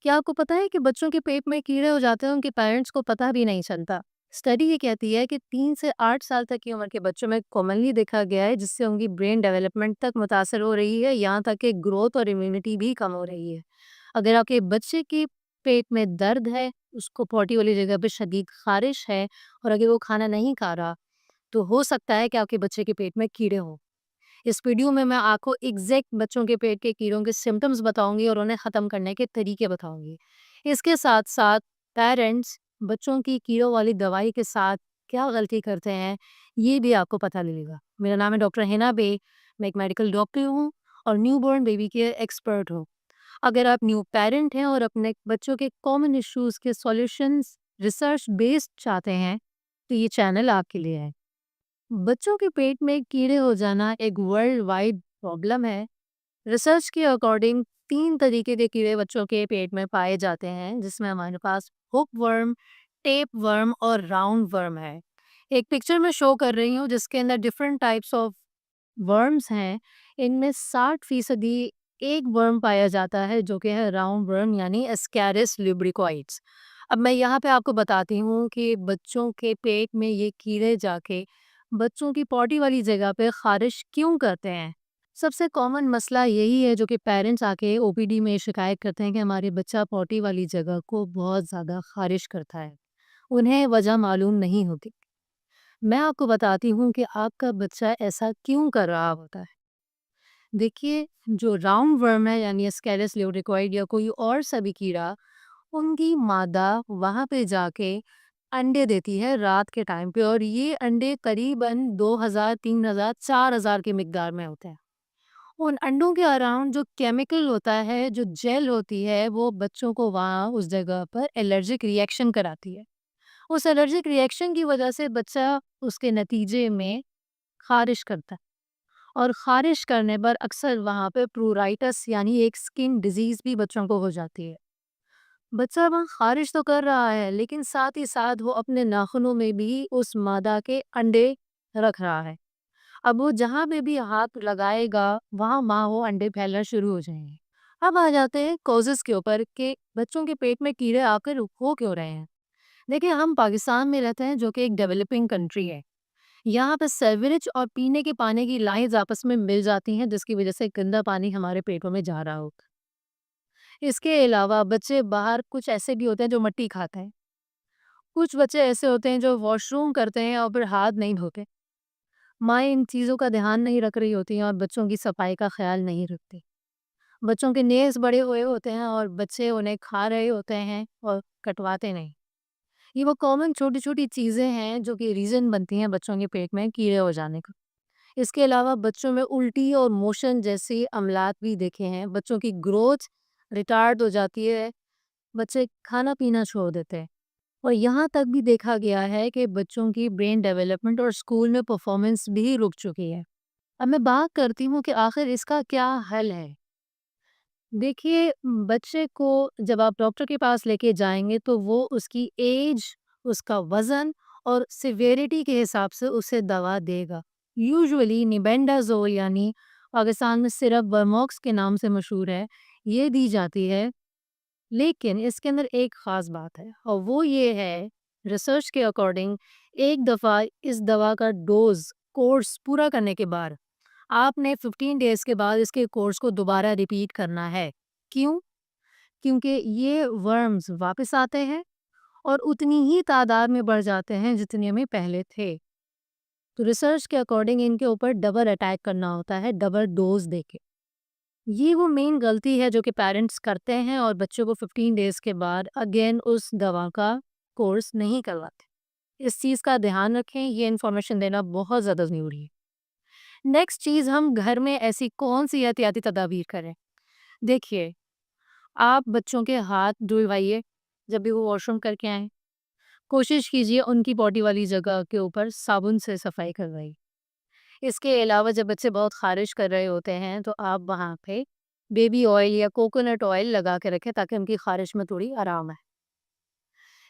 क्या आपको पता है कि बच्चों के पेट में कीड़े हो जाते हैं, उनके पेरेंट्स को पता भी नहीं चलता। स्टडी ये कहती है कि 3 से 8 साल तक की उम्र के बच्चों में कॉमनली देखा गया है, जिससे उनकी ब्रेन डेवलपमेंट तक मुतासर हो रही है, यहाँ तक कि ग्रोथ और इम्यूनिटी भी कम हो रही है। अगर आपके बच्चे के पेट में दर्द है, उसको पॉटी वाली जगह पे शदीद खारिश है और अगर वो खाना नहीं खा रहा, तो हो सकता है कि आपके बच्चे के पेट में कीड़े हों। इस वीडियो में मैं आपको एग्जैक्ट बच्चों के पेट के कीड़ों के सिम्टम्स बताऊंगी और उन्हें ख़त्म करने के तरीके बताऊंगी। इसके साथ साथ पेरेंट्स बच्चों की कीड़ों वाली दवाई के साथ क्या गलती करते हैं, ये भी आपको पता लगेगा। मेरा नाम है डॉक्टर हिना बे। मैं एक मेडिकल डॉक्टर हूँ और न्यूबॉर्न बेबी के एक्सपर्ट हूँ। अगर आप न्यू पेरेंट हैं और अपने बच्चों के कॉमन इश्यूज़ के सॉल्यूशंस रिसर्च बेस्ड चाहते हैं, तो ये चैनल आपके लिए है। बच्चों के पेट में कीड़े हो जाना एक वर्ल्ड वाइड प्रॉब्लम है। रिसर्च के अकॉर्डिंग 3 तरीके के कीड़े बच्चों के पेट में पाए जाते हैं, जिसमें हमारे पास हुक वर्म, टेप वर्म और राउंड वर्म है। एक पिक्चर में शो कर रही हूँ जिसके अंदर डिफरेंट टाइप्स ऑफ वर्म्स हैं। इनमें 60% एक वर्म पाया जाता है जो कि है राउंड वर्म यानी एस्कैरिस ल्यूब्रिकॉइड्स। अब मैं यहाँ पे आपको बताती हूँ कि बच्चों के पेट में ये कीड़े जाके बच्चों की पॉटी वाली जगह पे खारिश क्यों करते हैं। सबसे कॉमन मसला यही है जो कि पेरेंट्स आके ओपीडी में शिकायत करते हैं कि हमारे बच्चा पॉटी वाली जगह को बहुत ज़्यादा खारिश करता है। उन्हें वजह मालूम नहीं होती। मैं आपको बताती हूँ कि आपका बच्चा ऐसा क्यों कर रहा होता है। देखिए, जो राउंड वर्म है यानी एस्केरिस ल्यूरिकोइड या कोई और सा भी कीड़ा, उनकी मादा वहाँ पे जाके अंडे देती है रात के टाइम पे और ये अंडे करीबन 2000, 3000, 4000 की मिकदार में होते हैं। उन अंडों के अराउंड जो केमिकल होता है, जो जेल होती है, वो बच्चों को वहाँ उस जगह पर एलर्जिक रिएक्शन कराती है। उस एलर्जिक रिएक्शन की वजह से बच्चा उसके नतीजे में ख़ारिश करता है और ख़ारिश करने पर अक्सर वहाँ पे प्रूराइटस यानी एक स्किन डिज़ीज़ भी बच्चों को हो जाती है। बच्चा वहाँ ख़ारिश तो कर रहा है, लेकिन साथ ही साथ वो अपने नाखूनों में भी उस मादा के अंडे रख रहा है। अब वो जहाँ पे भी हाथ लगाएगा, वहाँ माँ वो अंडे फैलना शुरू हो जाएँगे। अब आ जाते हैं कॉज़ेज़ के ऊपर कि बच्चों के पेट में कीड़े आखिर हो क्यों रहे हैं? देखिए, हम पाकिस्तान में रहते हैं जो कि एक डेवलपिंग कंट्री है। यहाँ पे सीवरेज और पीने के पानी की लाइन्स आपस में मिल जाती हैं, जिसकी वजह से गंदा पानी हमारे पेटों में जा रहा होता है। इसके अलावा बच्चे बाहर कुछ ऐसे भी होते हैं जो मट्टी खाते हैं। कुछ बच्चे ऐसे होते हैं जो वॉशरूम करते हैं और फिर हाथ नहीं धोते। माँ इन चीज़ों का ध्यान नहीं रख रही होती हैं और बच्चों की सफाई का ख्याल नहीं रखती। बच्चों के नेल्स बड़े हुए होते हैं और बच्चे उन्हें खा रहे होते हैं और कटवाते नहीं। ये वो कॉमन छोटी-छोटी चीज़ें हैं जो कि रीज़न बनती हैं बच्चों के पेट में कीड़े हो जाने का। इसके अलावा बच्चों में उल्टी और मोशन जैसी अमलात भी देखे हैं। बच्चों की ग्रोथ रिटार्ड हो जाती है, बच्चे खाना-पीना छोड़ देते हैं और यहाँ तक भी देखा गया है कि बच्चों की ब्रेन डेवलपमेंट और स्कूल में परफॉर्मेंस भी रुक चुकी है। अब मैं बात करती हूँ कि आखिर इसका क्या हल है? देखिए, बच्चे को जब आप डॉक्टर के पास लेके जाएँगे तो वो उसकी ऐज, उसका वज़न और सिवियरिटी के हिसाब से उसे दवा देगा। यूजुअली निबेंडाज़ोल यानी पाकिस्तान में सिरप बरमॉक्स के नाम से मशहूर है, ये दी जाती है। लेकिन इसके अंदर एक ख़ास बात है और वो ये है, रिसर्च के अकॉर्डिंग एक दफ़ा इस दवा का डोज़ कोर्स पूरा करने के बाद आपने 15 डेज़ के बाद इसके कोर्स को दोबारा रिपीट करना है। क्यों? क्योंकि ये वर्म्स वापस आते हैं और उतनी ही तादाद में बढ़ जाते हैं जितने में पहले थे। तो रिसर्च के अकॉर्डिंग इनके ऊपर डबल अटैक करना होता है, डबल डोज़ देके। ये वो मेन गलती है जो कि पेरेंट्स करते हैं और बच्चों को 15 डेज़ के बाद अगेन उस दवा का कोर्स नहीं करवाते। इस चीज़ का ध्यान रखें, ये इन्फॉर्मेशन देना बहुत ज़्यादा ज़रूरी है। नेक्स्ट चीज़, हम घर में ऐसी कौन-सी एहतियाती तदाबीर करें? देखिए, आप बच्चों के हाथ धुलवाइए जब भी वो वॉशरूम करके आएँ। कोशिश कीजिए उनकी बॉडी वाली जगह के ऊपर साबुन से सफाई करवाइए। इसके अलावा जब बच्चे बहुत ख़ारिश कर रहे होते हैं तो आप वहाँ पे बेबी ऑयल या कोकोनट ऑयल लगा के रखें ताकि उनकी ख़ारिश में थोड़ी आराम आए।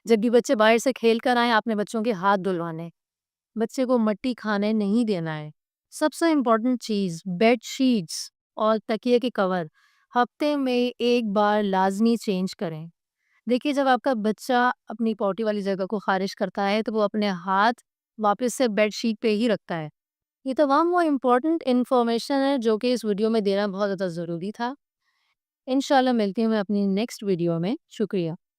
जब भी बच्चे बाहर से खेल कर आएँ, आपने बच्चों के हाथ धुलवाने हैं। बच्चे को मट्टी खाने नहीं देना है। सबसे इम्पोर्टेंट चीज़, बेड शीट्स और तकिए के कवर हफ्ते में एक बार लाजमी चेंज करें। देखिए, जब आपका बच्चा अपनी पॉटी वाली जगह को खारिज करता है तो वो अपने हाथ वापस से बेड शीट पे ही रखता है। ये तमाम वो इम्पोर्टेंट इन्फॉर्मेशन है जो कि इस वीडियो में देना बहुत ज़्यादा ज़रूरी था। इंशाल्लाह मिलती हूँ मैं अपनी नेक्स्ट वीडियो में। शुक्रिया।